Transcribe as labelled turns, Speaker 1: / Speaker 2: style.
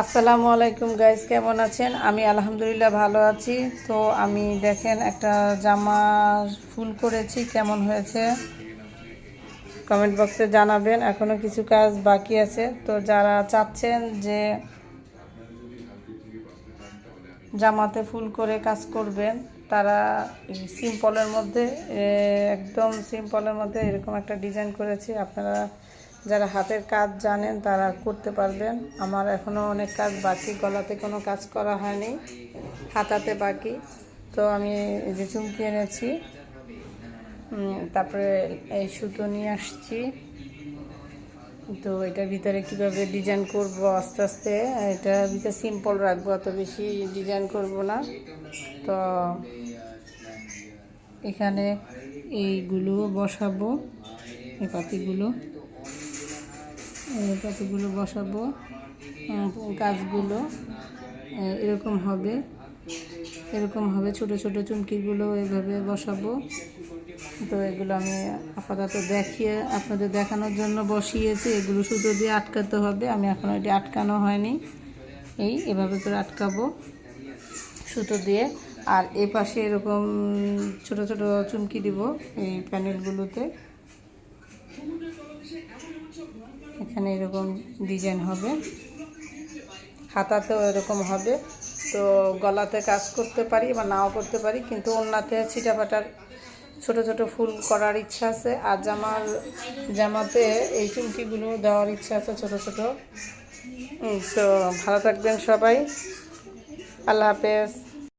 Speaker 1: আসসালামু আলাইকুম গাইস, কেমন আছেন? আমি আলহামদুলিল্লাহ ভালো আছি। তো আমি দেখেন একটা জামা ফুল করেছি, কেমন হয়েছে কমেন্ট বক্সে জানাবেন। এখনও কিছু কাজ বাকি আছে। তো যারা চাচ্ছেন যে জামাতে ফুল করে কাজ করবেন, তারা সিম্পলের মধ্যে একদম সিম্পলের মধ্যে এরকম একটা ডিজাইন করেছি। আপনারা যারা হাতের কাজ জানেন তারা করতে পারবেন। আমার এখনও অনেক কাজ বাকি, গলাতে কোনো কাজ করা হয়নি, হাতাতে বাকি। তো আমি এই যে চুমকি এনেছি, তারপরে এই সুতো নিয়ে আসছি। তো এটার ভিতরে কিভাবে ডিজাইন করব আস্তে আস্তে, এটা ভিতরে সিম্পল রাখবো, অত বেশি ডিজাইন করব না। তো এখানে এইগুলো বসাবো, এই পাতিগুলো বসাবো, গাছগুলো এরকম হবে ছোট ছোট চুমকিগুলো এইভাবে বসাবো। তো এগুলো আমি আপাতত আপনাদের দেখানোর জন্য বসিয়েছি। এগুলো সুতো দিয়ে আটকাতে হবে, আমি এখন এটি আটকানো হয়নি। এভাবে করে আটকাবো সুতো দিয়ে। আর এই পাশে এরকম ছোট ছোট চুমকি দিব এই প্যানেলগুলোতে। এখানে এরকম ডিজাইন হবে, হাতাতেও এরকম হবে। তো গলাতে কাজ করতে পারি বা নাও করতে পারি, কিন্তু ওড়নাতে ছিটাফাটার ছোট ছোট ফুল করার ইচ্ছা আছে। আর জামাতে এই চুমকিগুলো দেওয়ার ইচ্ছা আছে ছোট ছোট। তো ভালো থাকবেন সবাই, আল্লাহ হাফেজ।